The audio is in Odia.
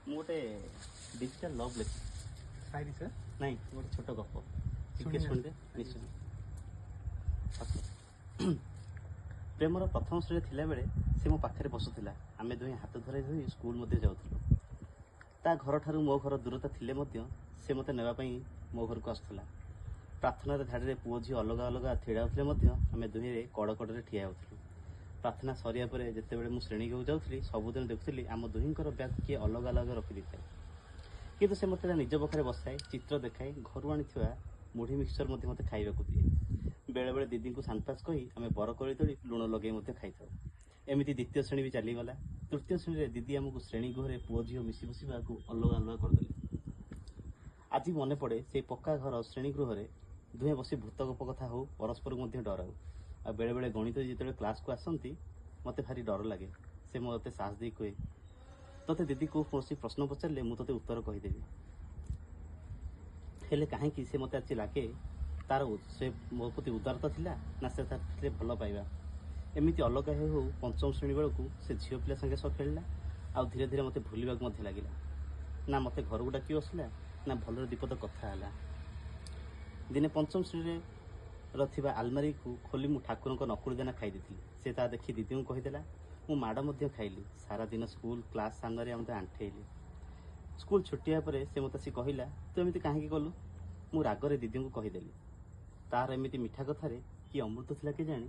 ମୁଁ ଗୋଟେ ଡିଜିଟାଲ ଲଭ୍ ଲେଖି ନାଇଁ ଗୋଟେ ଛୋଟ ଗପ ଟିକେ ଶୁଣିବେ ନିଶ୍ଚୟ। ପ୍ରେମର ପ୍ରଥମ ଶ୍ରେଣୀରେ ଥିଲାବେଳେ ସେ ମୋ ପାଖରେ ବସୁଥିଲା। ଆମେ ଦୁହେଁ ହାତ ଧରାଇ ଧରି ସ୍କୁଲ ମଧ୍ୟ ଯାଉଥିଲୁ। ତା ଘରଠାରୁ ମୋ ଘର ଦୂରତା ଥିଲେ ମଧ୍ୟ ସେ ମୋତେ ନେବା ପାଇଁ ମୋ ଘରକୁ ଆସୁଥିଲା। ପ୍ରାର୍ଥନାର ଧାଡ଼ିରେ ପୁଅ ଝିଅ ଅଲଗା ଅଲଗା ଛିଡ଼ା ହେଉଥିଲେ ମଧ୍ୟ ଆମେ ଦୁହେଁ କଡ଼ କଡ଼ରେ ଠିଆ ହେଉଥିଲୁ। ପ୍ରାର୍ଥନା ସରିବା ପରେ ଯେତେବେଳେ ମୁଁ ଶ୍ରେଣୀକୁ ଯାଉଥିଲି ସବୁଦିନ ଦେଖୁଥିଲି ଆମ ଦୁହିଁଙ୍କର ବ୍ୟାଗ୍ କିଏ ଅଲଗା ଅଲଗା ରଖିଦେଇଥାଏ। କିନ୍ତୁ ସେ ମୋତେ ନିଜ ପାଖରେ ବସାଏ, ଚିତ୍ର ଦେଖାଏ, ଘରୁ ଆଣିଥିବା ମୁଢ଼ି ମିକ୍ସଚର ମଧ୍ୟ ମୋତେ ଖାଇବାକୁ ଦିଏ। ବେଳେବେଳେ ଦିଦିଙ୍କୁ ସାନପାସ୍ କହି ଆମେ ବରକୋଳି ତୋଳି ଲୁଣ ଲଗାଇ ମଧ୍ୟ ଖାଇଥାଉ। ଏମିତି ଦ୍ୱିତୀୟ ଶ୍ରେଣୀ ବି ଚାଲିଗଲା। ତୃତୀୟ ଶ୍ରେଣୀରେ ଦିଦି ଆମକୁ ଶ୍ରେଣୀ ଗୃହରେ ପୁଅ ଝିଅ ମିଶି ବସିବାକୁ ଅଲଗା ଅଲଗା କରିଦେଲେ। ଆଜି ମନେ ପଡ଼େ ସେଇ ପକ୍କା ଘର ଶ୍ରେଣୀ ଗୃହରେ ଦୁହେଁ ବସି ଭୂତ ଗପ କଥା ହଉ, ପରସ୍ପରକୁ ମଧ୍ୟ ଡରାଉ। ଆଉ ବେଳେବେଳେ ଗଣିତ ଯେତେବେଳେ କ୍ଲାସ୍କୁ ଆସନ୍ତି ମୋତେ ଭାରି ଡର ଲାଗେ। ସେ ମୋତେ ସାହସ ଦେଇ କୁହେ, ତୋତେ ଦିଦି କୌଣସି ପ୍ରଶ୍ନ ପଚାରିଲେ ମୁଁ ତୋତେ ଉତ୍ତର କହିଦେବି। ହେଲେ କାହିଁକି ସେ ମୋତେ ଆଜି ଲାଗେ ସେ ମୋ ପ୍ରତି ଉଦାରତା ଥିଲା ନା ସେ ଥିଲେ ଭଲ ପାଇବା। ଏମିତି ଅଲଗା ହେଉ ହେଉ ପଞ୍ଚମ ଶ୍ରେଣୀ ବେଳକୁ ସେ ଝିଅ ପିଲା ସାଙ୍ଗେ ସହ ଖେଳିଲା। ଆଉ ଧୀରେ ଧୀରେ ମୋତେ ଭୁଲିବାକୁ ମଧ୍ୟ ଲାଗିଲା। ନା ମୋତେ ଘରକୁ ଡାକି ବସିଲା ନା ଭଲରେ ଦିପଦ କଥା ହେଲା। ଦିନେ ପଞ୍ଚମ ଶ୍ରେଣୀରେ ଥିବା ଆଲମାରିକୁ ଖୋଲି ମୁଁ ଠାକୁରଙ୍କ ନକୁଳି ଦାନା ଖାଇ ଦେଇଥିଲି। ସେ ତାହା ଦେଖି ଦିଦିଙ୍କୁ କହିଦେଲା। ମୁଁ ମାଡ଼ ମଧ୍ୟ ଖାଇଲି। ସାରା ଦିନ ସ୍କୁଲ କ୍ଲାସ୍ ସାମ୍ନାରେ ମୋତେ ଆଣ୍ଠେଇଲି। ସ୍କୁଲ ଛୁଟି ହେବା ପରେ ସେ ମୋତେ ଆସି କହିଲା, ତୁ ଏମିତି କାହିଁକି କଲୁ? ମୁଁ ରାଗରେ ଦିଦିଙ୍କୁ କହିଦେଲି। ତାର ଏମିତି ମିଠା କଥାରେ କି ଅମୃତ ଥିଲା କେଜାଣି